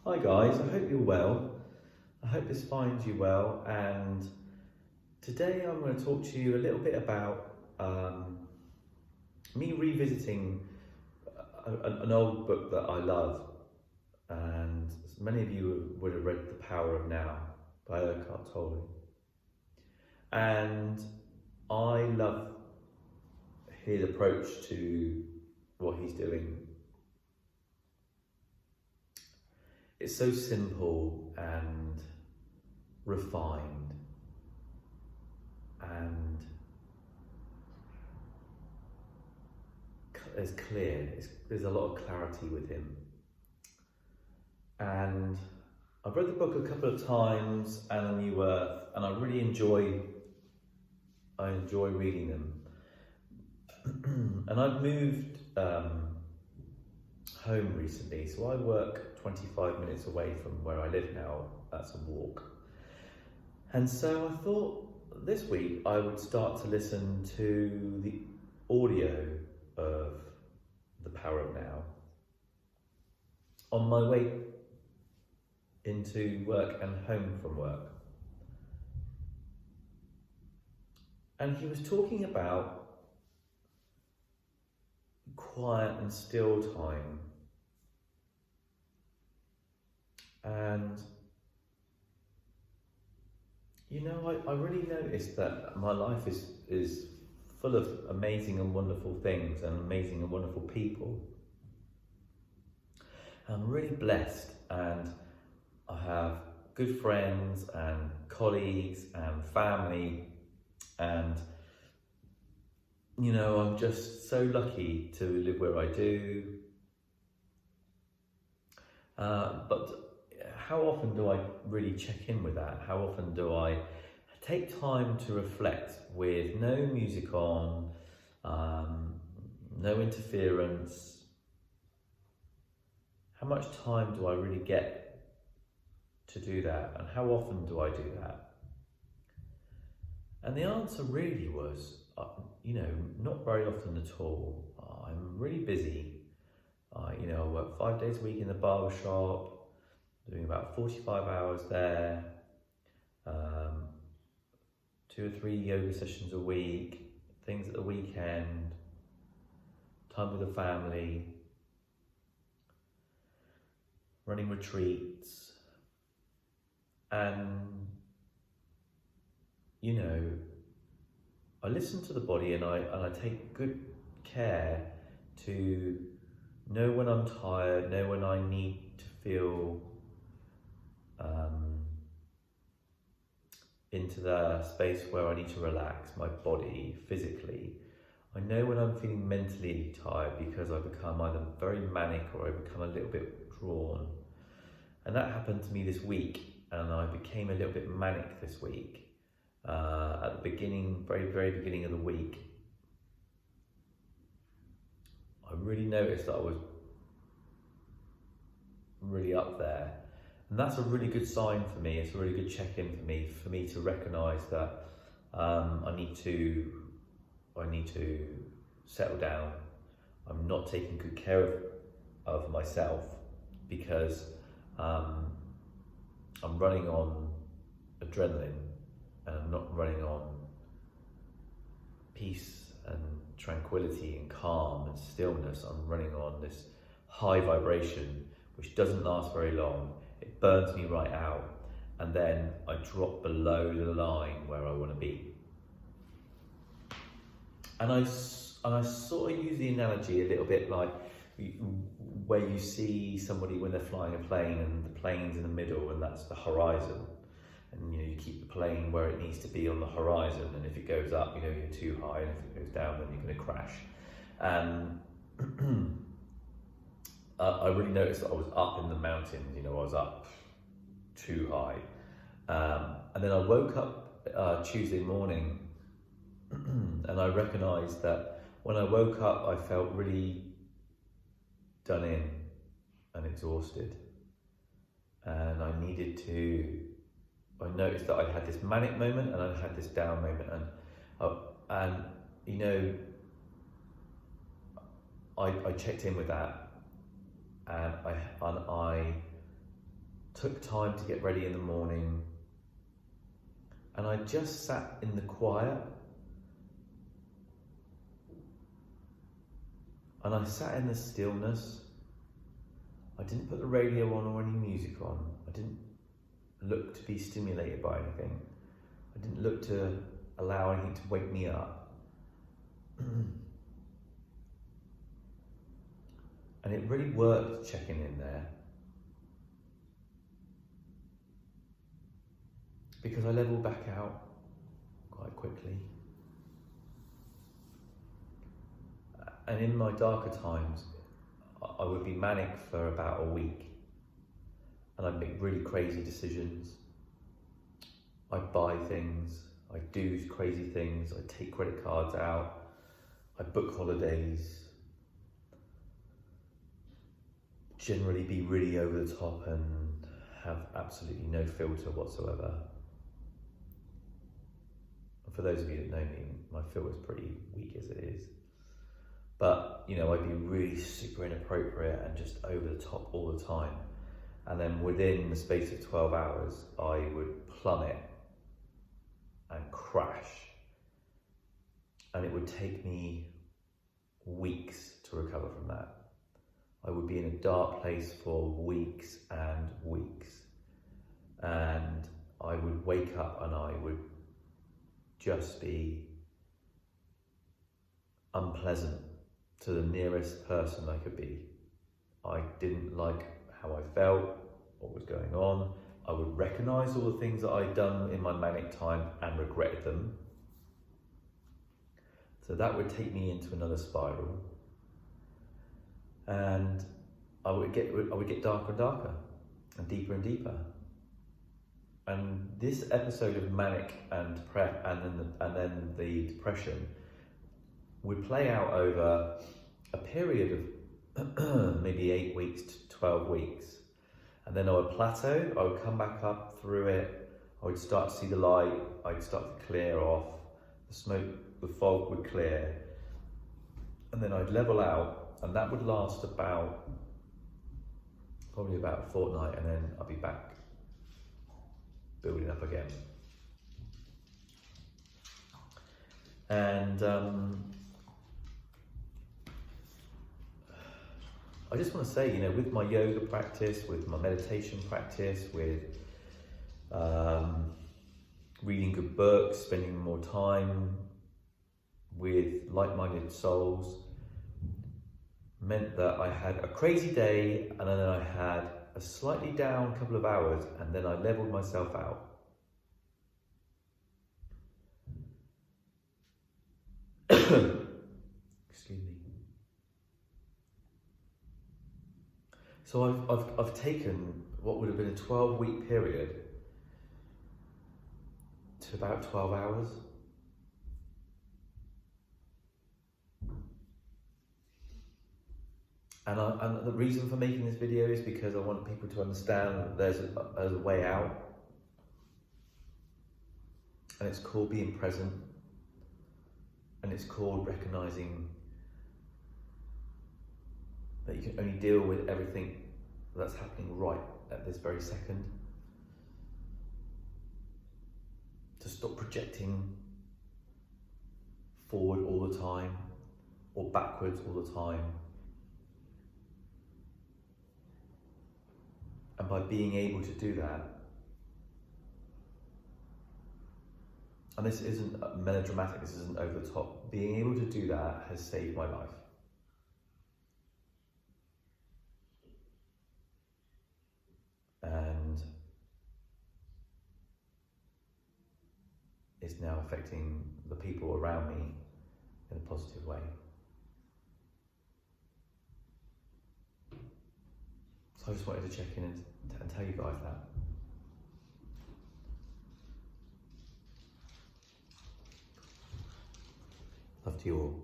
Hi guys, I hope you're well. I hope this finds you well, and today I'm going to talk to you a little bit about me revisiting an old book that I love, and many of you would have read The Power of Now by Eckhart Tolle. And I love his approach to what he's doing. It's so simple and refined and it's clear. There's a lot of clarity with him. And I've read the book a couple of times and A New Earth, and I really enjoy reading them. And I've moved home recently, so I work 25 minutes away from where I live now. That's a walk. And so I thought this week I would start to listen to the audio of The Power of Now on my way into work and home from work. And he was talking about quiet and still time. And you know, I really noticed that my life is full of amazing and wonderful things and amazing and wonderful people. I'm really blessed, and I have good friends and colleagues and family, and you know, I'm just so lucky to live where I do. But how often do I really check in with that? How often do I take time to reflect with no music on, no interference? How much time do I really get to do that? And how often do I do that? And the answer really was, you know, not very often at all. I'm really busy. You know, I work 5 days a week in the barber shop, doing about 45 hours there, 2 or 3 yoga sessions a week, things at the weekend, time with the family, running retreats, and you know, I listen to the body, and I take good care to know when I'm tired, know when I need to feel into the space where I need to relax my body physically. I know when I'm feeling mentally tired because I become either very manic or I become a little bit drawn. And that happened to me this week, and I became a little bit manic this week. At the beginning, very beginning of the week, I really noticed that I was really up there. And that's a really good sign for me. It's a really good check-in for me to recognise that I need to settle down. I'm not taking good care of myself because I'm running on adrenaline, and I'm not running on peace and tranquility and calm and stillness. I'm running on this high vibration which doesn't last very long. It burns me right out, and then I drop below the line where I want to be. And I sort of use the analogy a little bit like where you see somebody when they're flying a plane, and the plane's in the middle, and that's the horizon. And you know, you keep the plane where it needs to be on the horizon, and if it goes up, you know, you're too high, and if it goes down, then you're going to crash. And I really noticed that I was up in the mountains, you know, I was up too high. And then I woke up Tuesday morning and I recognised that when I woke up, I felt really done in and exhausted. And I noticed that I had this manic moment and I had this down moment, and you know, I checked in with that, and I took time to get ready in the morning, and I just sat in the quiet, and I sat in the stillness. I didn't put the radio on or any music on. I didn't look to be stimulated by anything. I didn't look to allow anything to wake me up. And it really worked checking in there, because I leveled back out quite quickly. And in my darker times, I would be manic for about a week, and I'd make really crazy decisions. I'd buy things, I'd do crazy things, I'd take credit cards out, I'd book holidays, generally be really over the top and have absolutely no filter whatsoever. And for those of you that know me, my filter is pretty weak as it is. But, you know, I'd be really super inappropriate and just over the top all the time. And then within the space of 12 hours, I would plummet and crash. And it would take me weeks to recover from that. I would be in a dark place for weeks and weeks. And I would wake up and I would just be unpleasant to the nearest person I could be. I didn't like how I felt, what was going on. I would recognise all the things that I'd done in my manic time and regretted them. So that would take me into another spiral. And I would get darker and darker and deeper. And this episode of manic and then the depression would play out over a period of maybe 8 weeks to 12 weeks. And then I would plateau, I would come back up through it, I would start to see the light, I'd start to clear off, the smoke, the fog would clear, and then I'd level out, and that would last probably about a fortnight, and then I'd be back building up again. And I just want to say, you know, with my yoga practice, with my meditation practice, with reading good books, spending more time with like-minded souls, meant that I had a crazy day, and then I had a slightly down couple of hours, and then I leveled myself out. Excuse me. So I've taken what would have been a 12-week period to about 12 hours. And the reason for making this video is because I want people to understand that there's a way out. And it's called being present. And it's called recognizing that you can only deal with everything that's happening right at this very second. To stop projecting forward all the time or backwards all the time. And by being able to do that, and this isn't melodramatic, this isn't over the top, being able to do that has saved my life. And it's now affecting the people around me in a positive way. So I just wanted to check in and tell you guys that. Love to you all.